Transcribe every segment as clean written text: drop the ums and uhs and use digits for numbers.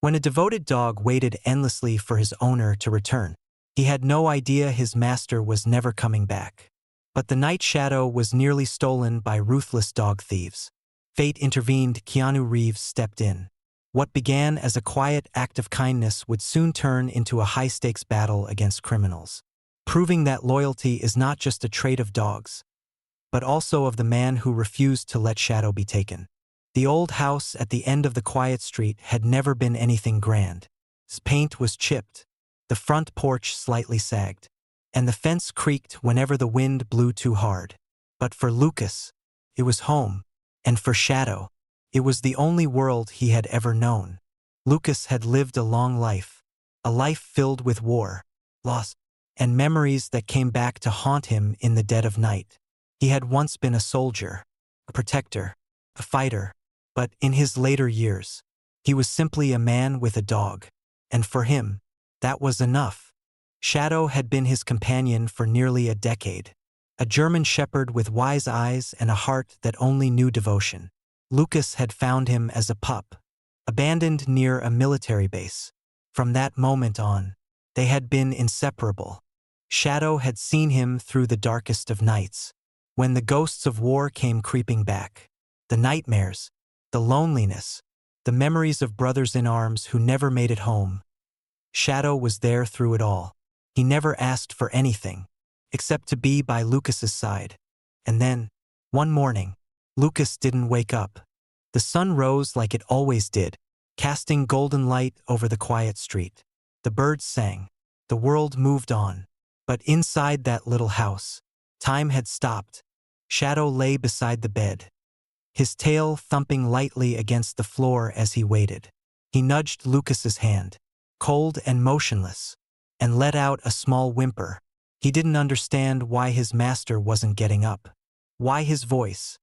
When a devoted dog waited endlessly for his owner to return, he had no idea his master was never coming back. But the night Shadow was nearly stolen by ruthless dog thieves. Fate intervened. Keanu Reeves stepped in. What began as a quiet act of kindness would soon turn into a high-stakes battle against criminals, proving that loyalty is not just a trait of dogs, but also of the man who refused to let Shadow be taken. The old house at the end of the quiet street had never been anything grand. Its paint was chipped, the front porch slightly sagged, and the fence creaked whenever the wind blew too hard. But for Lucas, it was home, and for Shadow, it was the only world he had ever known. Lucas had lived a long life, a life filled with war, loss, and memories that came back to haunt him in the dead of night. He had once been a soldier, a protector, a fighter, but in his later years, he was simply a man with a dog, and for him, that was enough. Shadow had been his companion for nearly a decade, a German shepherd with wise eyes and a heart that only knew devotion. Lucas had found him as a pup, abandoned near a military base. From that moment on, they had been inseparable. Shadow had seen him through the darkest of nights, when the ghosts of war came creeping back. The nightmares, the loneliness, the memories of brothers in arms who never made it home. Shadow was there through it all. He never asked for anything, except to be by Lucas's side. And then, one morning, Lucas didn't wake up. The sun rose like it always did, casting golden light over the quiet street. The birds sang. The world moved on. But inside that little house, time had stopped. Shadow lay beside the bed, his tail thumping lightly against the floor as he waited. He nudged Lucas's hand, cold and motionless, and let out a small whimper. He didn't understand why his master wasn't getting up. Why his voice,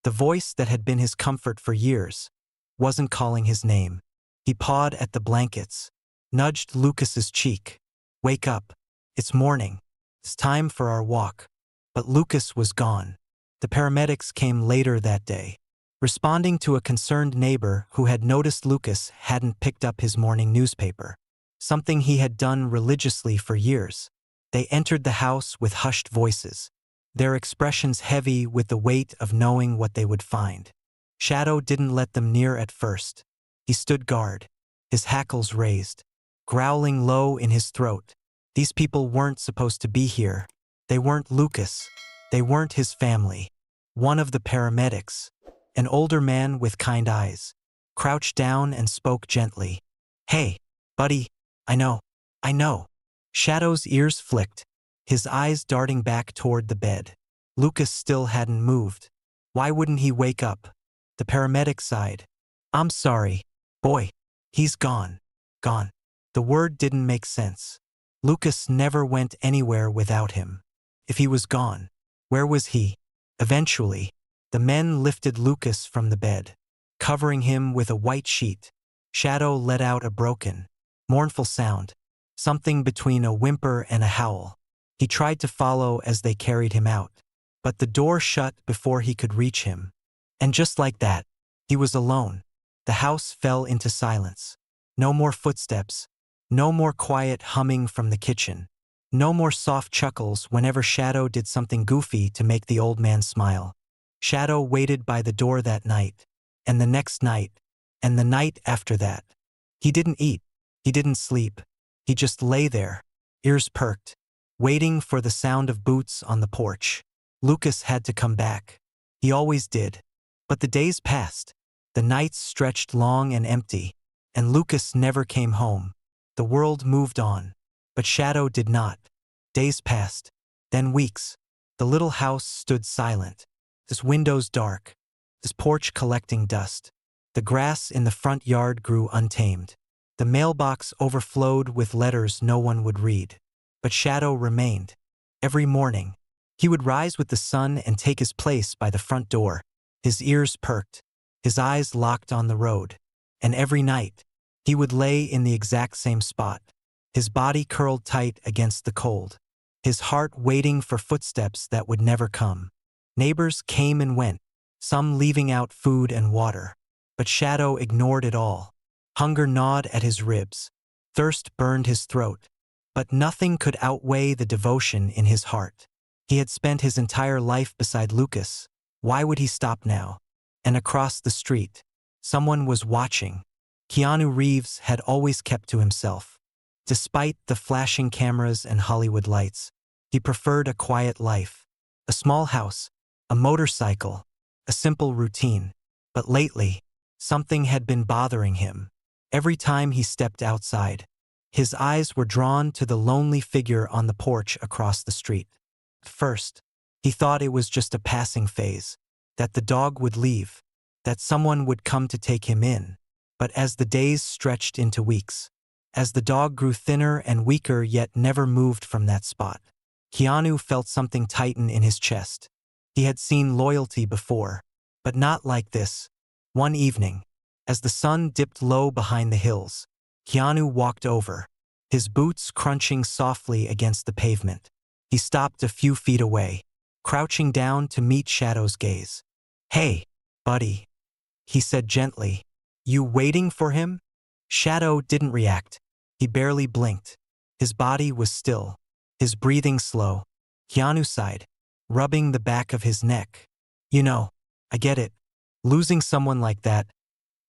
the voice that had been his comfort for years, wasn't calling his name. He pawed at the blankets, nudged Lucas's cheek. "Wake up. It's morning. It's time for our walk." But Lucas was gone. The paramedics came later that day, responding to a concerned neighbor who had noticed Lucas hadn't picked up his morning newspaper, something he had done religiously for years. They entered the house with hushed voices, their expressions heavy with the weight of knowing what they would find. Shadow didn't let them near at first. He stood guard, his hackles raised, growling low in his throat. These people weren't supposed to be here. They weren't Lucas. They weren't his family. One of the paramedics, an older man with kind eyes, crouched down and spoke gently. "Hey, buddy, I know. Shadow's ears flicked, his eyes darting back toward the bed. Lucas still hadn't moved. Why wouldn't he wake up? The paramedic sighed. "I'm sorry, boy. He's gone. Gone." The word didn't make sense. Lucas never went anywhere without him. If he was gone, where was he? Eventually, the men lifted Lucas from the bed, covering him with a white sheet. Shadow let out a broken, mournful sound, something between a whimper and a howl. He tried to follow as they carried him out, but the door shut before he could reach him. And just like that, he was alone. The house fell into silence. No more footsteps, no more quiet humming from the kitchen, no more soft chuckles whenever Shadow did something goofy to make the old man smile. Shadow waited by the door that night, and the next night, and the night after that. He didn't eat. He didn't sleep. He just lay there, ears perked, waiting for the sound of boots on the porch. Lucas had to come back. He always did. But the days passed. The nights stretched long and empty, and Lucas never came home. The world moved on, but Shadow did not. Days passed, then weeks. The little house stood silent, its windows dark, its porch collecting dust. The grass in the front yard grew untamed. The mailbox overflowed with letters no one would read. But Shadow remained. Every morning, he would rise with the sun and take his place by the front door, his ears perked, his eyes locked on the road. And every night, he would lay in the exact same spot, his body curled tight against the cold, his heart waiting for footsteps that would never come. Neighbors came and went, some leaving out food and water, but Shadow ignored it all. Hunger gnawed at his ribs. Thirst burned his throat. But nothing could outweigh the devotion in his heart. He had spent his entire life beside Lucas. Why would he stop now? And across the street, someone was watching. Keanu Reeves had always kept to himself. Despite the flashing cameras and Hollywood lights, he preferred a quiet life. A small house, a motorcycle, a simple routine. But lately, something had been bothering him. Every time he stepped outside, his eyes were drawn to the lonely figure on the porch across the street. At first, he thought it was just a passing phase, that the dog would leave, that someone would come to take him in. But as the days stretched into weeks, as the dog grew thinner and weaker yet never moved from that spot, Keanu felt something tighten in his chest. He had seen loyalty before, but not like this. One evening, as the sun dipped low behind the hills, Keanu walked over, his boots crunching softly against the pavement. He stopped a few feet away, crouching down to meet Shadow's gaze. "Hey, buddy," he said gently. "You waiting for him?" Shadow didn't react. He barely blinked. His body was still, his breathing slow. Keanu sighed, rubbing the back of his neck. "You know, I get it. Losing someone like that,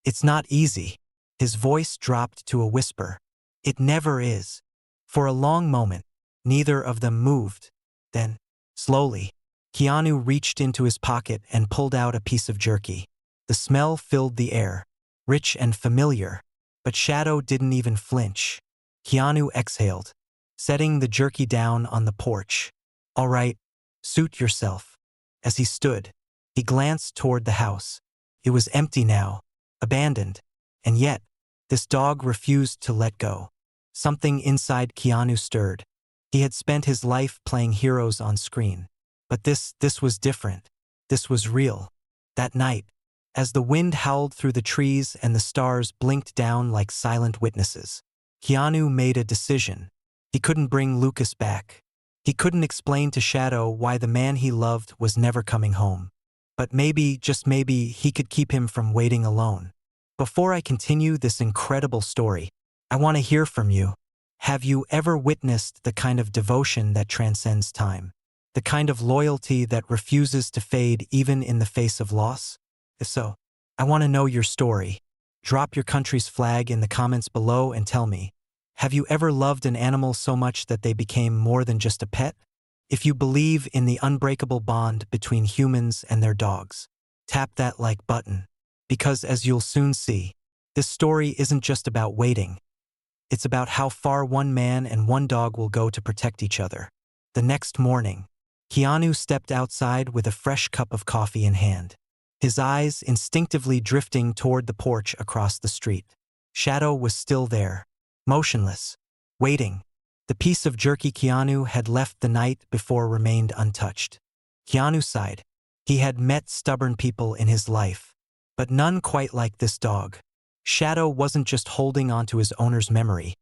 it's not easy." His voice dropped to a whisper. "It never is." For a long moment, neither of them moved. Then, slowly, Keanu reached into his pocket and pulled out a piece of jerky. The smell filled the air, rich and familiar, but Shadow didn't even flinch. Keanu exhaled, setting the jerky down on the porch. "All right, suit yourself." As he stood, he glanced toward the house. It was empty now, abandoned, and yet, this dog refused to let go. Something inside Keanu stirred. He had spent his life playing heroes on screen. But this was different. This was real. That night, as the wind howled through the trees and the stars blinked down like silent witnesses, Keanu made a decision. He couldn't bring Lucas back. He couldn't explain to Shadow why the man he loved was never coming home. But maybe, just maybe, he could keep him from waiting alone. Before I continue this incredible story, I want to hear from you. Have you ever witnessed the kind of devotion that transcends time? The kind of loyalty that refuses to fade even in the face of loss? If so, I want to know your story. Drop your country's flag in the comments below and tell me, have you ever loved an animal so much that they became more than just a pet? If you believe in the unbreakable bond between humans and their dogs, tap that like button. Because as you'll soon see, this story isn't just about waiting. It's about how far one man and one dog will go to protect each other. The next morning, Keanu stepped outside with a fresh cup of coffee in hand, his eyes instinctively drifting toward the porch across the street. Shadow was still there, motionless, waiting. The piece of jerky Keanu had left the night before remained untouched. Keanu sighed. He had met stubborn people in his life, but none quite like this dog. Shadow wasn't just holding onto his owner's memory.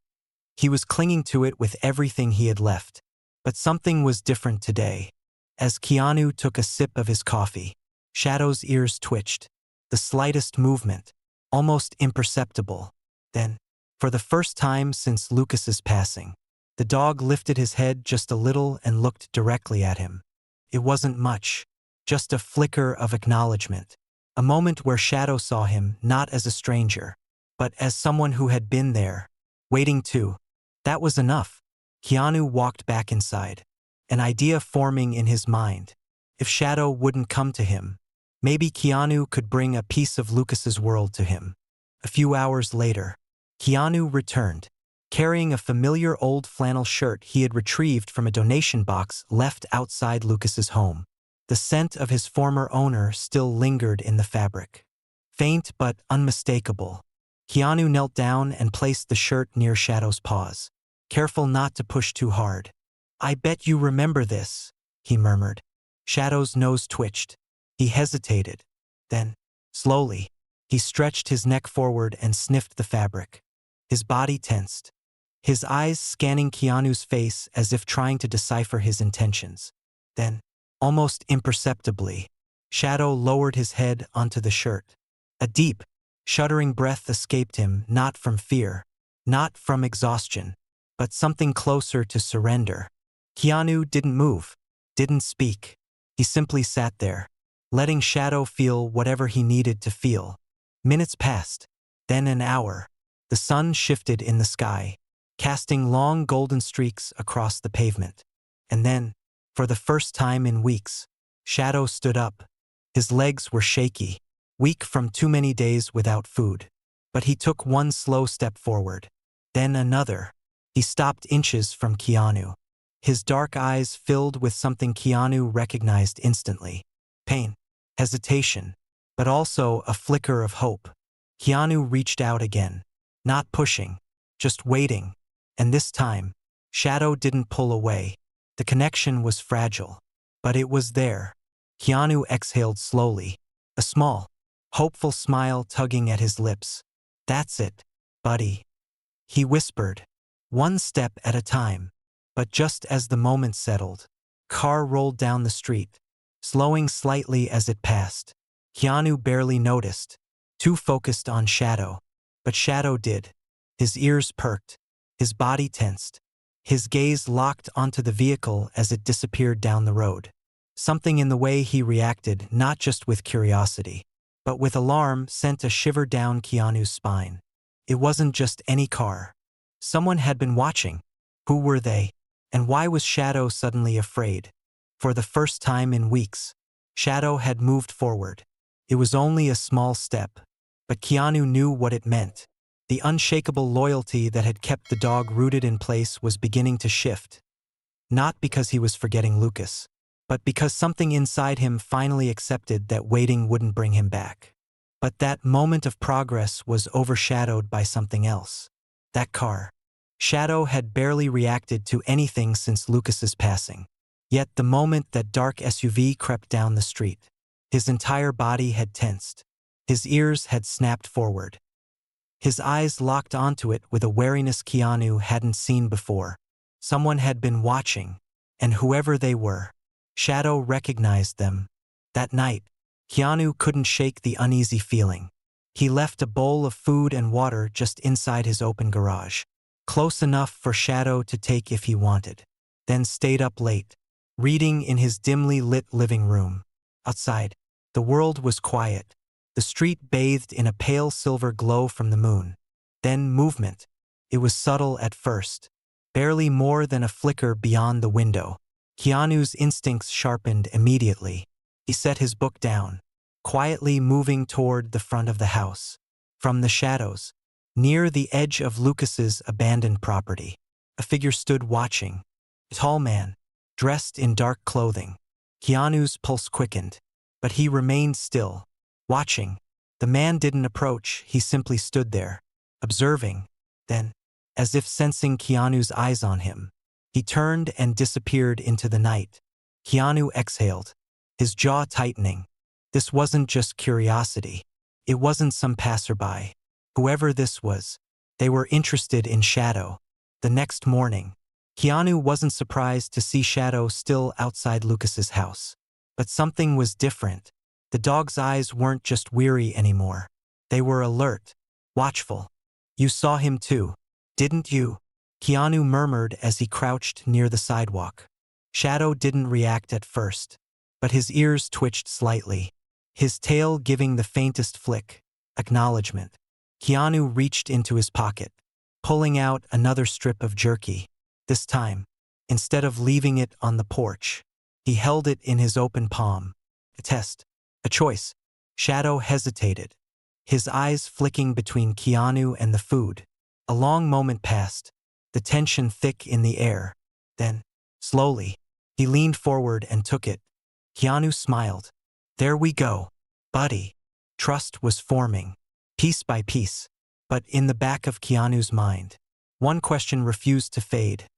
He was clinging to it with everything he had left. But something was different today. As Keanu took a sip of his coffee, Shadow's ears twitched. The slightest movement, almost imperceptible. Then, for the first time since Lucas's passing, the dog lifted his head just a little and looked directly at him. It wasn't much, just a flicker of acknowledgement. A moment where Shadow saw him not as a stranger, but as someone who had been there, waiting too. That was enough. Keanu walked back inside, an idea forming in his mind. If Shadow wouldn't come to him, maybe Keanu could bring a piece of Lucas's world to him. A few hours later, Keanu returned, carrying a familiar old flannel shirt he had retrieved from a donation box left outside Lucas's home. The scent of his former owner still lingered in the fabric. Faint but unmistakable, Keanu knelt down and placed the shirt near Shadow's paws, careful not to push too hard. "I bet you remember this," he murmured. Shadow's nose twitched. He hesitated. Then, slowly, he stretched his neck forward and sniffed the fabric. His body tensed, his eyes scanning Keanu's face as if trying to decipher his intentions. Then, almost imperceptibly, Shadow lowered his head onto the shirt. A deep, Shuddering breath escaped him, not from fear, not from exhaustion, but something closer to surrender. Keanu didn't move, didn't speak. He simply sat there, letting Shadow feel whatever he needed to feel. Minutes passed, then an hour. The sun shifted in the sky, casting long golden streaks across the pavement. And then, for the first time in weeks, Shadow stood up. His legs were shaky, weak from too many days without food. But he took one slow step forward, then another. He stopped inches from Keanu. His dark eyes filled with something Keanu recognized instantly. Pain, hesitation, but also a flicker of hope. Keanu reached out again, not pushing, just waiting. And this time, Shadow didn't pull away. The connection was fragile, but it was there. Keanu exhaled slowly, a small, hopeful smile tugging at his lips. "That's it, buddy," he whispered, "one step at a time." But just as the moment settled, a car rolled down the street, slowing slightly as it passed. Keanu barely noticed, too focused on Shadow. But Shadow did. His ears perked, his body tensed, his gaze locked onto the vehicle as it disappeared down the road. Something in the way he reacted, not just with curiosity, but with alarm, sent a shiver down Keanu's spine. It wasn't just any car. Someone had been watching. Who were they? And why was Shadow suddenly afraid? For the first time in weeks, Shadow had moved forward. It was only a small step, but Keanu knew what it meant. The unshakable loyalty that had kept the dog rooted in place was beginning to shift. Not because he was forgetting Lucas, but because something inside him finally accepted that waiting wouldn't bring him back. But that moment of progress was overshadowed by something else. That car. Shadow had barely reacted to anything since Lucas's passing. Yet the moment that dark SUV crept down the street, his entire body had tensed. His ears had snapped forward. His eyes locked onto it with a wariness Keanu hadn't seen before. Someone had been watching, and whoever they were, Shadow recognized them. That night, Keanu couldn't shake the uneasy feeling. He left a bowl of food and water just inside his open garage, close enough for Shadow to take if he wanted, then stayed up late, reading in his dimly lit living room. Outside, the world was quiet. The street bathed in a pale silver glow from the moon. Then movement. It was subtle at first, barely more than a flicker beyond the window. Keanu's instincts sharpened immediately. He set his book down, quietly moving toward the front of the house. From the shadows, near the edge of Lucas's abandoned property, a figure stood watching. A tall man, dressed in dark clothing. Keanu's pulse quickened, but he remained still, watching. The man didn't approach, he simply stood there, observing. Then, as if sensing Keanu's eyes on him, he turned and disappeared into the night. Keanu exhaled, his jaw tightening. This wasn't just curiosity. It wasn't some passerby. Whoever this was, they were interested in Shadow. The next morning, Keanu wasn't surprised to see Shadow still outside Lucas's house. But something was different. The dog's eyes weren't just weary anymore. They were alert, watchful. "You saw him too, didn't you?" Keanu murmured as he crouched near the sidewalk. Shadow didn't react at first, but his ears twitched slightly, his tail giving the faintest flick. Acknowledgement. Keanu reached into his pocket, pulling out another strip of jerky. This time, instead of leaving it on the porch, he held it in his open palm. A test. A choice. Shadow hesitated, his eyes flicking between Keanu and the food. A long moment passed, the tension thick in the air. Then, slowly, he leaned forward and took it. Keanu smiled. "There we go, buddy." Trust was forming, piece by piece. But in the back of Keanu's mind, one question refused to fade.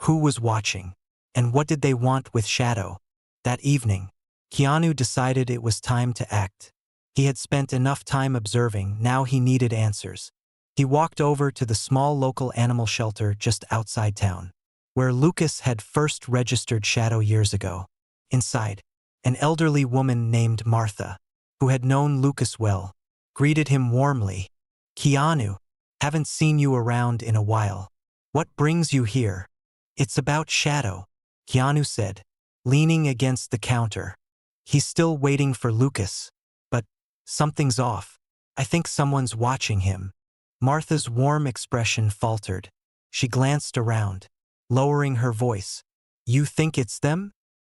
Who was watching? And what did they want with Shadow? That evening, Keanu decided it was time to act. He had spent enough time observing, now he needed answers. He walked over to the small local animal shelter just outside town, where Lucas had first registered Shadow years ago. Inside, an elderly woman named Martha, who had known Lucas well, greeted him warmly. "Keanu, haven't seen you around in a while. What brings you here?" "It's about Shadow," Keanu said, leaning against the counter. "He's still waiting for Lucas. But something's off. I think someone's watching him." Martha's warm expression faltered. She glanced around, lowering her voice. "You think it's them?"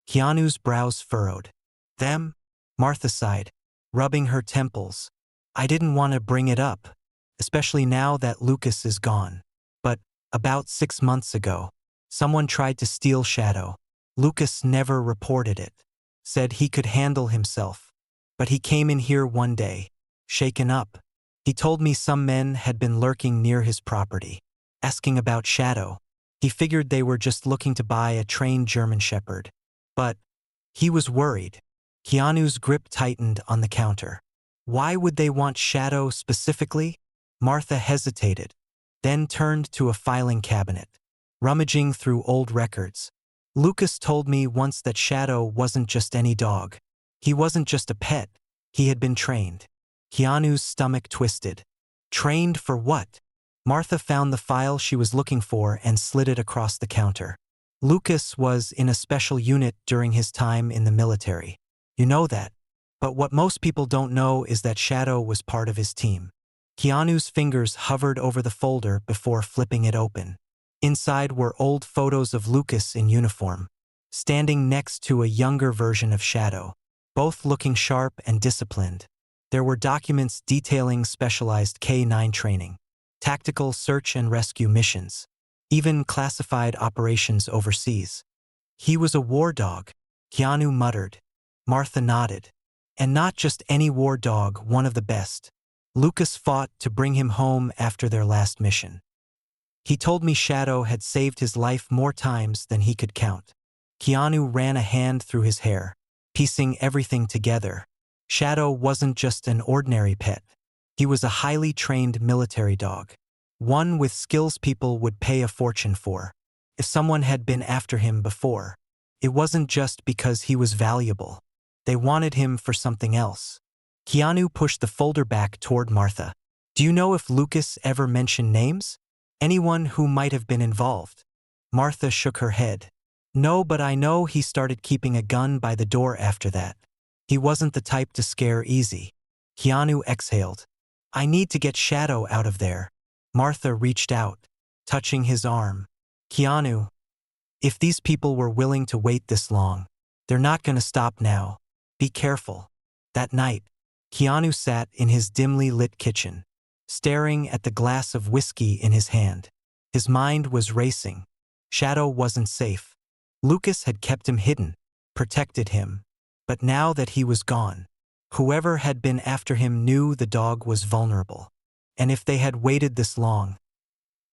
Keanu's brows furrowed. "Them?" Martha sighed, rubbing her temples. "I didn't want to bring it up, especially now that Lucas is gone. But about 6 months ago, someone tried to steal Shadow. Lucas never reported it. Said he could handle himself. But he came in here one day, shaken up. He told me some men had been lurking near his property, asking about Shadow. He figured they were just looking to buy a trained German Shepherd. But he was worried." Keanu's grip tightened on the counter. "Why would they want Shadow specifically?" Martha hesitated, then turned to a filing cabinet, rummaging through old records. "Lucas told me once that Shadow wasn't just any dog. He wasn't just a pet. He had been trained." Keanu's stomach twisted. "Trained for what?" Martha found the file she was looking for and slid it across the counter. "Lucas was in a special unit during his time in the military. You know that. But what most people don't know is that Shadow was part of his team." Keanu's fingers hovered over the folder before flipping it open. Inside were old photos of Lucas in uniform, standing next to a younger version of Shadow, both looking sharp and disciplined. There were documents detailing specialized K-9 training, tactical search and rescue missions, even classified operations overseas. "He was a war dog," Keanu muttered. Martha nodded. "And not just any war dog, one of the best. Lucas fought to bring him home after their last mission. He told me Shadow had saved his life more times than he could count." Keanu ran a hand through his hair, piecing everything together. Shadow wasn't just an ordinary pet. He was a highly trained military dog, one with skills people would pay a fortune for. If someone had been after him before, it wasn't just because he was valuable. They wanted him for something else. Keanu pushed the folder back toward Martha. "Do you know if Lucas ever mentioned names? Anyone who might have been involved?" Martha shook her head. "No, but I know he started keeping a gun by the door after that. He wasn't the type to scare easy." Keanu exhaled. "I need to get Shadow out of there." Martha reached out, touching his arm. "Keanu, if these people were willing to wait this long, they're not going to stop now. Be careful." That night, Keanu sat in his dimly lit kitchen, staring at the glass of whiskey in his hand. His mind was racing. Shadow wasn't safe. Lucas had kept him hidden, protected him. But now that he was gone, whoever had been after him knew the dog was vulnerable. And if they had waited this long,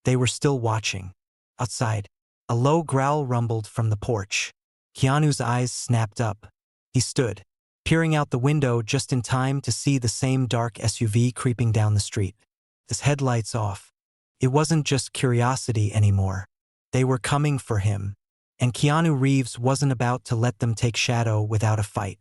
they were still watching. Outside, a low growl rumbled from the porch. Keanu's eyes snapped up. He stood, peering out the window just in time to see the same dark SUV creeping down the street, his headlights off. It wasn't just curiosity anymore. They were coming for him. And Keanu Reeves wasn't about to let them take Shadow without a fight.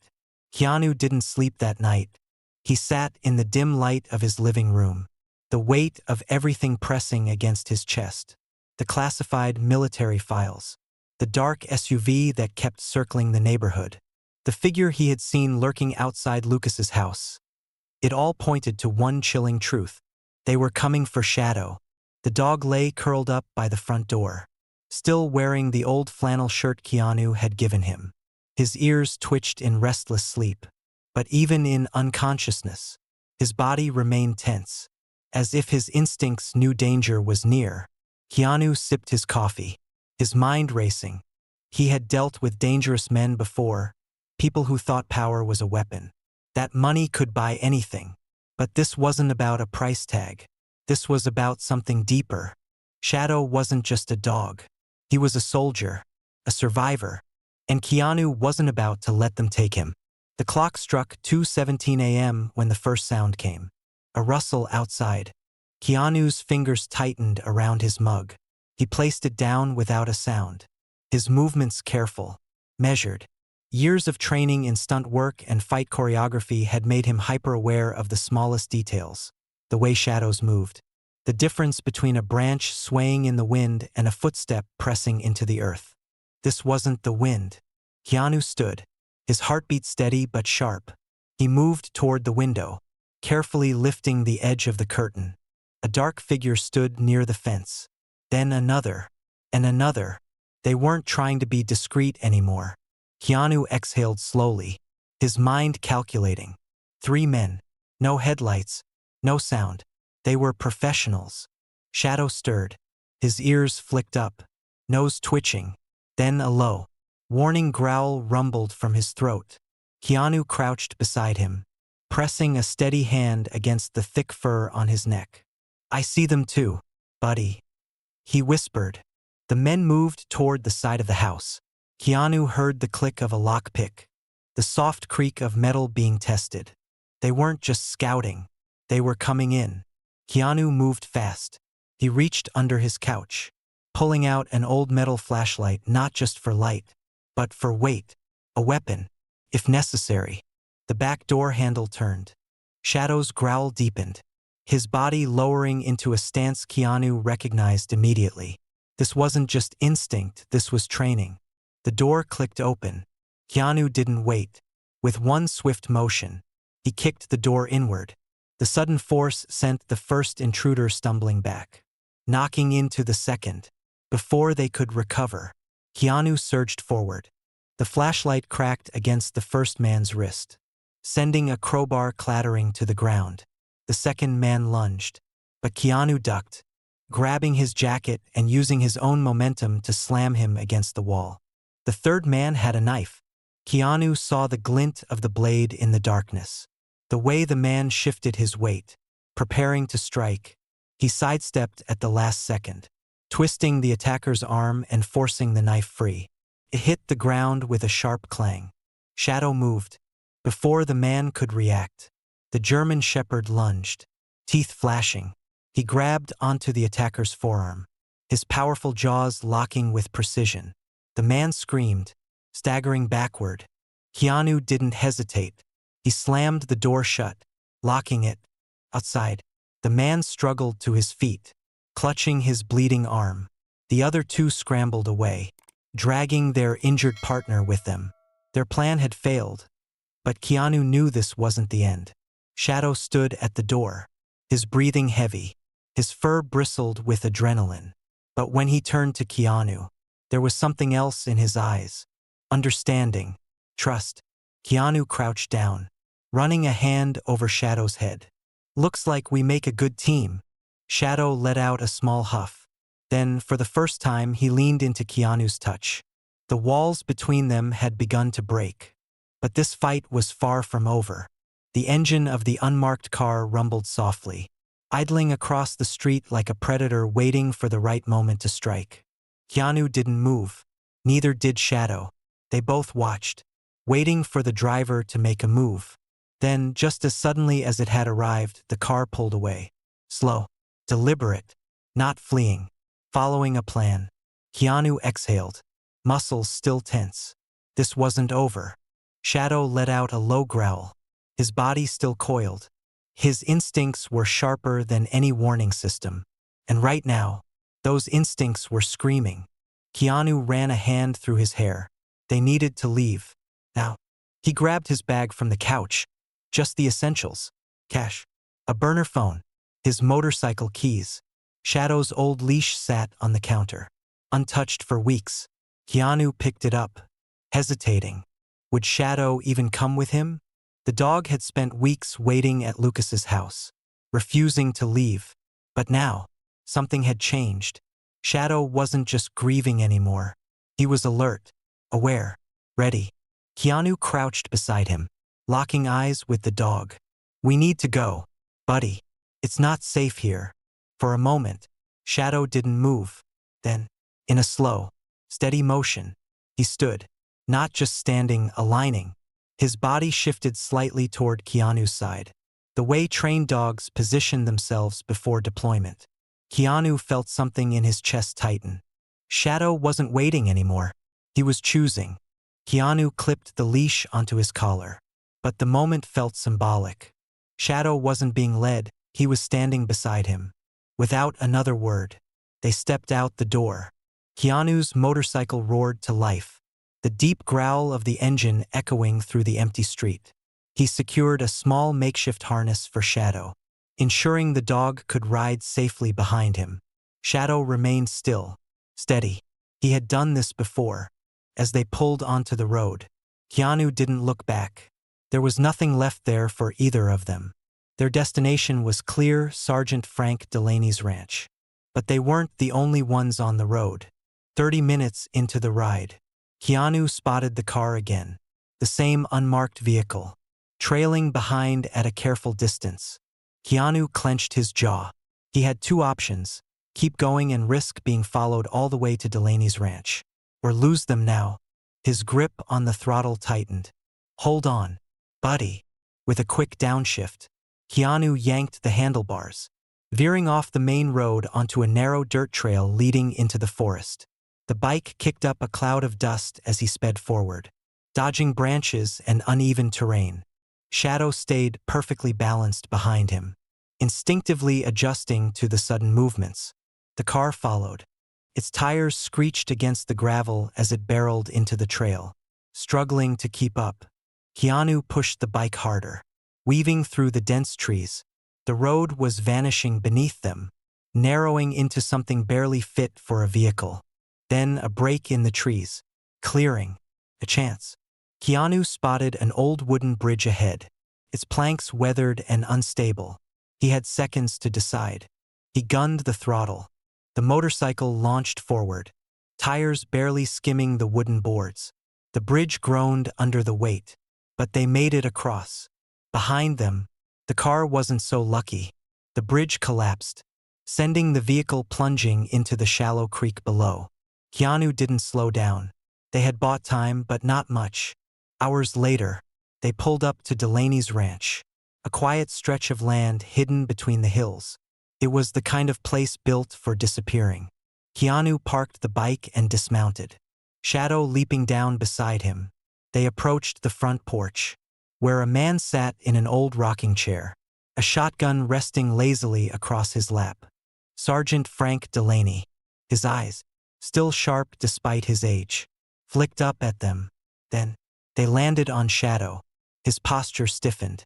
Keanu didn't sleep that night. He sat in the dim light of his living room, the weight of everything pressing against his chest. The classified military files, the dark SUV that kept circling the neighborhood, the figure he had seen lurking outside Lucas's house. It all pointed to one chilling truth. They were coming for Shadow. The dog lay curled up by the front door, still wearing the old flannel shirt Keanu had given him. His ears twitched in restless sleep. But even in unconsciousness, his body remained tense, as if his instincts knew danger was near. Keanu sipped his coffee, his mind racing. He had dealt with dangerous men before, people who thought power was a weapon, that money could buy anything. But this wasn't about a price tag. This was about something deeper. Shadow wasn't just a dog. He was a soldier, a survivor, and Keanu wasn't about to let them take him. The clock struck 2:17 a.m. when the first sound came. A rustle outside. Keanu's fingers tightened around his mug. He placed it down without a sound, his movements careful, measured. Years of training in stunt work and fight choreography had made him hyper-aware of the smallest details, the way shadows moved, the difference between a branch swaying in the wind and a footstep pressing into the earth. This wasn't the wind. Keanu stood, his heartbeat steady but sharp. He moved toward the window, carefully lifting the edge of the curtain. A dark figure stood near the fence. Then another, and another. They weren't trying to be discreet anymore. Keanu exhaled slowly, his mind calculating. 3 men. No headlights, no sound. They were professionals. Shadow stirred, his ears flicked up, nose twitching. Then a low, warning growl rumbled from his throat. Keanu crouched beside him, pressing a steady hand against the thick fur on his neck. "I see them too, buddy," he whispered. The men moved toward the side of the house. Keanu heard the click of a lockpick, the soft creak of metal being tested. They weren't just scouting, they were coming in. Keanu moved fast. He reached under his couch, pulling out an old metal flashlight not just for light, but for weight, a weapon, if necessary. The back door handle turned. Shadow's growl deepened, his body lowering into a stance Keanu recognized immediately. This wasn't just instinct, this was training. The door clicked open. Keanu didn't wait. With one swift motion, he kicked the door inward. The sudden force sent the first intruder stumbling back, knocking into the second. Before they could recover, Keanu surged forward. The flashlight cracked against the first man's wrist, sending a crowbar clattering to the ground. The second man lunged, but Keanu ducked, grabbing his jacket and using his own momentum to slam him against the wall. The third man had a knife. Keanu saw the glint of the blade in the darkness. The way the man shifted his weight, preparing to strike, he sidestepped at the last second, twisting the attacker's arm and forcing the knife free. It hit the ground with a sharp clang. Shadow moved. Before the man could react, the German shepherd lunged, teeth flashing. He grabbed onto the attacker's forearm, his powerful jaws locking with precision. The man screamed, staggering backward. Keanu didn't hesitate. He slammed the door shut, locking it. Outside, the man struggled to his feet, clutching his bleeding arm. The other 2 scrambled away, dragging their injured partner with them. Their plan had failed, but Keanu knew this wasn't the end. Shadow stood at the door, his breathing heavy, his fur bristled with adrenaline. But when he turned to Keanu, there was something else in his eyes. Understanding, trust. Keanu crouched down, running a hand over Shadow's head. "Looks like we make a good team." Shadow let out a small huff. Then, for the first time, he leaned into Keanu's touch. The walls between them had begun to break. But this fight was far from over. The engine of the unmarked car rumbled softly, idling across the street like a predator waiting for the right moment to strike. Keanu didn't move. Neither did Shadow. They both watched, waiting for the driver to make a move. Then, just as suddenly as it had arrived, the car pulled away. Slow, deliberate, not fleeing, following a plan. Keanu exhaled, muscles still tense. This wasn't over. Shadow let out a low growl, his body still coiled. His instincts were sharper than any warning system. And right now, those instincts were screaming. Keanu ran a hand through his hair. They needed to leave. Now. He grabbed his bag from the couch. Just the essentials. Cash. A burner phone. His motorcycle keys. Shadow's old leash sat on the counter, untouched for weeks. Keanu picked it up, hesitating. Would Shadow even come with him? The dog had spent weeks waiting at Lucas's house, refusing to leave. But now, something had changed. Shadow wasn't just grieving anymore. He was alert, aware, ready. Keanu crouched beside him, locking eyes with the dog. "We need to go, buddy. It's not safe here." For a moment, Shadow didn't move. Then, in a slow, steady motion, he stood, not just standing, aligning. His body shifted slightly toward Keanu's side, the way trained dogs position themselves before deployment. Keanu felt something in his chest tighten. Shadow wasn't waiting anymore. He was choosing. Keanu clipped the leash onto his collar. But the moment felt symbolic. Shadow wasn't being led, he was standing beside him. Without another word, they stepped out the door. Keanu's motorcycle roared to life, the deep growl of the engine echoing through the empty street. He secured a small makeshift harness for Shadow, ensuring the dog could ride safely behind him. Shadow remained still, steady. He had done this before. As they pulled onto the road, Keanu didn't look back. There was nothing left there for either of them. Their destination was clear: Sergeant Frank Delaney's ranch. But they weren't the only ones on the road. 30 minutes into the ride, Keanu spotted the car again. The same unmarked vehicle, trailing behind at a careful distance. Keanu clenched his jaw. He had two options: keep going and risk being followed all the way to Delaney's ranch, or lose them now. His grip on the throttle tightened. Hold on, buddy. With a quick downshift, Keanu yanked the handlebars, veering off the main road onto a narrow dirt trail leading into the forest. The bike kicked up a cloud of dust as he sped forward, dodging branches and uneven terrain. Shadow stayed perfectly balanced behind him, instinctively adjusting to the sudden movements. The car followed. Its tires screeched against the gravel as it barreled into the trail. Struggling to keep up, Keanu pushed the bike harder. Weaving through the dense trees, the road was vanishing beneath them, narrowing into something barely fit for a vehicle. Then a break in the trees, clearing, a chance. Keanu spotted an old wooden bridge ahead, its planks weathered and unstable. He had seconds to decide. He gunned the throttle. The motorcycle launched forward, tires barely skimming the wooden boards. The bridge groaned under the weight, but they made it across. Behind them, the car wasn't so lucky. The bridge collapsed, sending the vehicle plunging into the shallow creek below. Keanu didn't slow down. They had bought time, but not much. Hours later, they pulled up to Delaney's ranch, a quiet stretch of land hidden between the hills. It was the kind of place built for disappearing. Keanu parked the bike and dismounted, Shadow leaping down beside him. They approached the front porch, where a man sat in an old rocking chair, a shotgun resting lazily across his lap. Sergeant Frank Delaney, his eyes, still sharp despite his age, flicked up at them. Then, they landed on Shadow. His posture stiffened.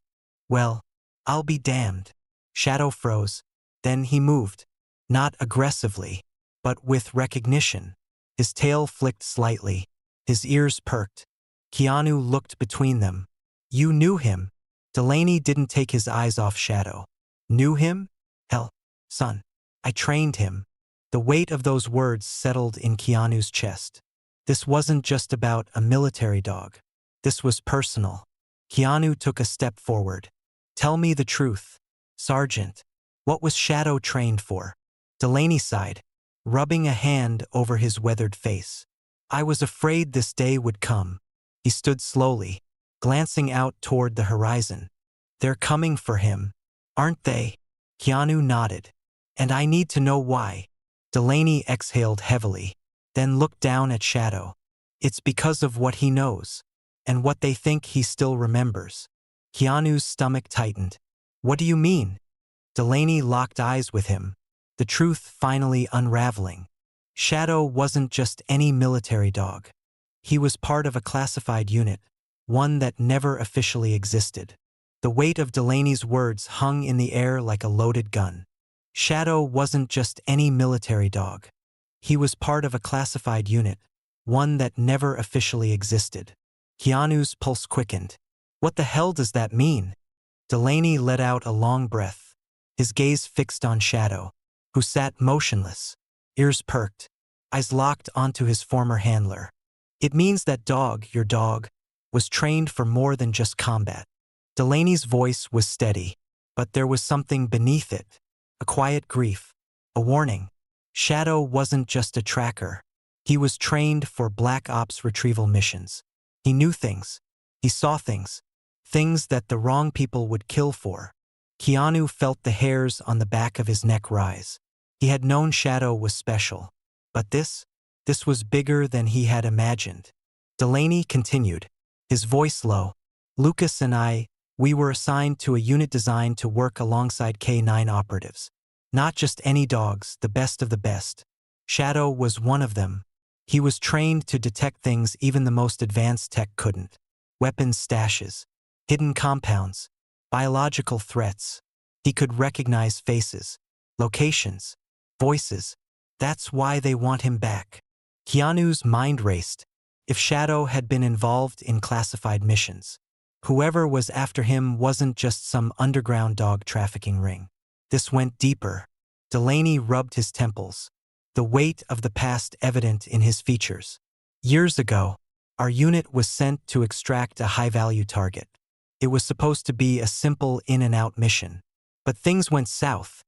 Well, I'll be damned. Shadow froze. Then he moved, not aggressively, but with recognition. His tail flicked slightly. His ears perked. Keanu looked between them. You knew him. Delaney didn't take his eyes off Shadow. Knew him? Hell, son, I trained him. The weight of those words settled in Keanu's chest. This wasn't just about a military dog. This was personal. Keanu took a step forward. Tell me the truth, Sergeant. What was Shadow trained for? Delaney sighed, rubbing a hand over his weathered face. I was afraid this day would come. He stood slowly, glancing out toward the horizon. They're coming for him, aren't they? Keanu nodded. And I need to know why. Delaney exhaled heavily, then looked down at Shadow. It's because of what he knows, and what they think he still remembers. Keanu's stomach tightened. What do you mean? Delaney locked eyes with him, the truth finally unraveling. Shadow wasn't just any military dog. He was part of a classified unit, one that never officially existed. The weight of Delaney's words hung in the air like a loaded gun. Shadow wasn't just any military dog. He was part of a classified unit, one that never officially existed. Keanu's pulse quickened. What the hell does that mean? Delaney let out a long breath, his gaze fixed on Shadow, who sat motionless, ears perked, eyes locked onto his former handler. It means that your dog, was trained for more than just combat. Delaney's voice was steady, but there was something beneath it, a quiet grief, a warning. Shadow wasn't just a tracker. He was trained for Black Ops retrieval missions. He knew things. He saw things. Things that the wrong people would kill for. Keanu felt the hairs on the back of his neck rise. He had known Shadow was special. But this was bigger than he had imagined. Delaney continued, his voice low. Lucas and I, we were assigned to a unit designed to work alongside K9 operatives. Not just any dogs, the best of the best. Shadow was one of them. He was trained to detect things even the most advanced tech couldn't. Weapons stashes, hidden compounds, biological threats. He could recognize faces, locations, voices. That's why they want him back. Keanu's mind raced. If Shadow had been involved in classified missions, whoever was after him wasn't just some underground dog trafficking ring. This went deeper. Delaney rubbed his temples, the weight of the past evident in his features. Years ago, our unit was sent to extract a high-value target. It was supposed to be a simple in-and-out mission. But things went south,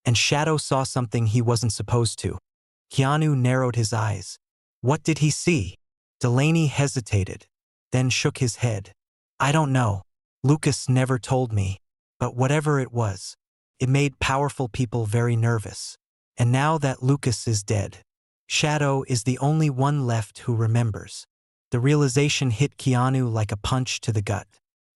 and Shadow saw something he wasn't supposed to. Keanu narrowed his eyes. What did he see? Delaney hesitated, then shook his head. I don't know. Lucas never told me. But whatever it was, it made powerful people very nervous. And now that Lucas is dead, Shadow is the only one left who remembers. The realization hit Keanu like a punch to the gut.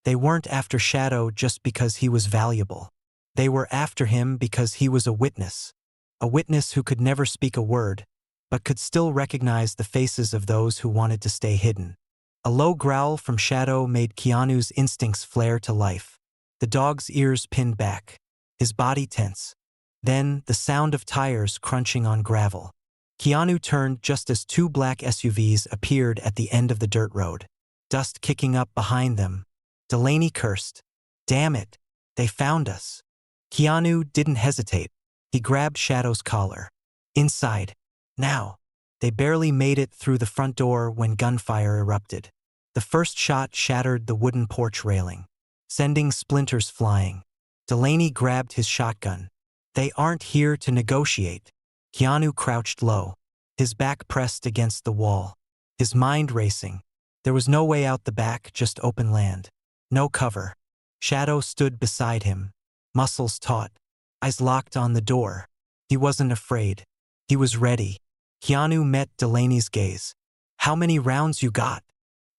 They weren't after Shadow just because he was valuable. They were after him because he was a witness who could never speak a word, but could still recognize the faces of those who wanted to stay hidden. A low growl from Shadow made Keanu's instincts flare to life. The dog's ears pinned back, his body tense. Then, the sound of tires crunching on gravel. Keanu turned just as two black SUVs appeared at the end of the dirt road, dust kicking up behind them. Delaney cursed. Damn it, they found us. Keanu didn't hesitate. He grabbed Shadow's collar. Inside. Now. They barely made it through the front door when gunfire erupted. The first shot shattered the wooden porch railing, sending splinters flying. Delaney grabbed his shotgun. They aren't here to negotiate. Keanu crouched low, his back pressed against the wall, his mind racing. There was no way out the back, just open land. No cover. Shadow stood beside him, muscles taut, eyes locked on the door. He wasn't afraid. He was ready. Keanu met Delaney's gaze. How many rounds you got?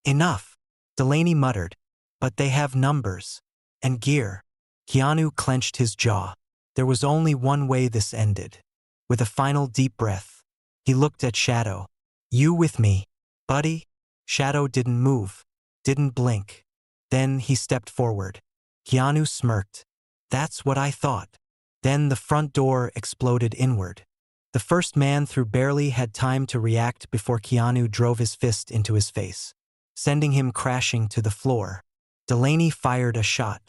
Enough, Delaney muttered. But they have numbers. And gear. Keanu clenched his jaw. There was only one way this ended. With a final deep breath, he looked at Shadow. You with me, buddy? Shadow didn't move, didn't blink. Then he stepped forward. Keanu smirked. That's what I thought. Then the front door exploded inward. The first man through barely had time to react before Keanu drove his fist into his face, sending him crashing to the floor. Delaney fired a shot,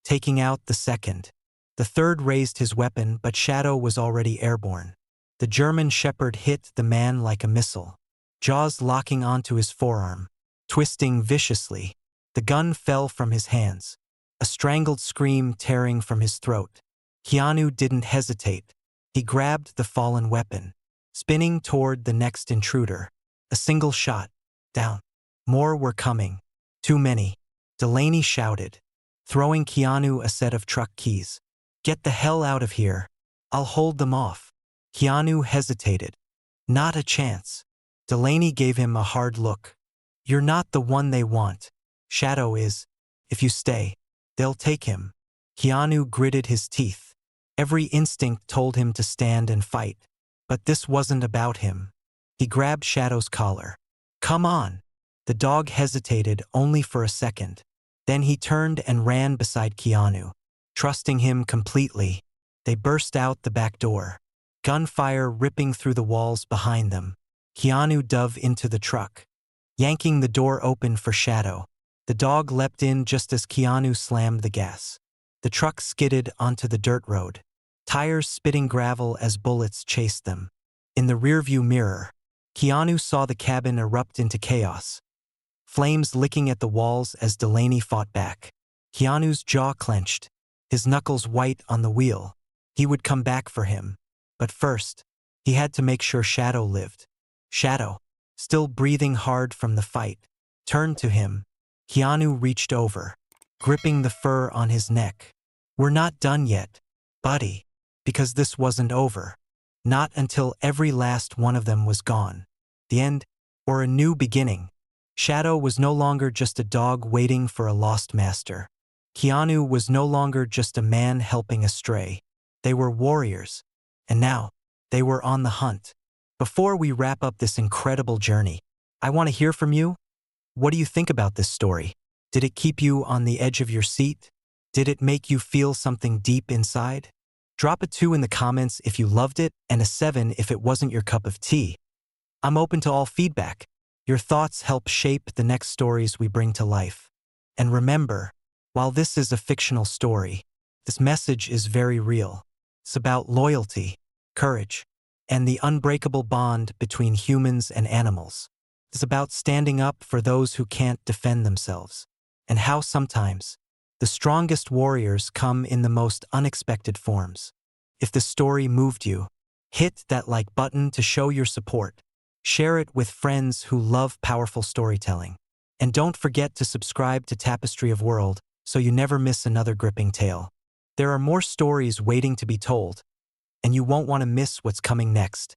taking out the second. The third raised his weapon, but Shadow was already airborne. The German Shepherd hit the man like a missile, jaws locking onto his forearm, twisting viciously. The gun fell from his hands, a strangled scream tearing from his throat. Keanu didn't hesitate. He grabbed the fallen weapon, spinning toward the next intruder. A single shot. Down. More were coming. Too many. Delaney shouted, throwing Keanu a set of truck keys. Get the hell out of here. I'll hold them off. Keanu hesitated. Not a chance. Delaney gave him a hard look. You're not the one they want. Shadow is. If you stay, they'll take him. Keanu gritted his teeth. Every instinct told him to stand and fight. But this wasn't about him. He grabbed Shadow's collar. Come on. The dog hesitated only for a second. Then he turned and ran beside Keanu, trusting him completely. They burst out the back door, gunfire ripping through the walls behind them. Keanu dove into the truck, yanking the door open for Shadow. The dog leapt in just as Keanu slammed the gas. The truck skidded onto the dirt road, tires spitting gravel as bullets chased them. In the rearview mirror, Keanu saw the cabin erupt into chaos, flames licking at the walls as Delaney fought back. Keanu's jaw clenched, his knuckles white on the wheel. He would come back for him. But first, he had to make sure Shadow lived. Shadow, still breathing hard from the fight, turned to him. Keanu reached over, gripping the fur on his neck. We're not done yet, buddy, because this wasn't over. Not until every last one of them was gone. The end, or a new beginning. Shadow was no longer just a dog waiting for a lost master. Keanu was no longer just a man helping a stray. They were warriors, and now they were on the hunt. Before we wrap up this incredible journey, I want to hear from you. What do you think about this story? Did it keep you on the edge of your seat? Did it make you feel something deep inside? Drop a 2 in the comments if you loved it and a 7 if it wasn't your cup of tea. I'm open to all feedback. Your thoughts help shape the next stories we bring to life. And remember, while this is a fictional story, this message is very real. It's about loyalty, courage, and the unbreakable bond between humans and animals. It's about standing up for those who can't defend themselves, and how sometimes the strongest warriors come in the most unexpected forms. If the story moved you, hit that like button to show your support. Share it with friends who love powerful storytelling. And don't forget to subscribe to Tapestry of World so you never miss another gripping tale. There are more stories waiting to be told, and you won't want to miss what's coming next.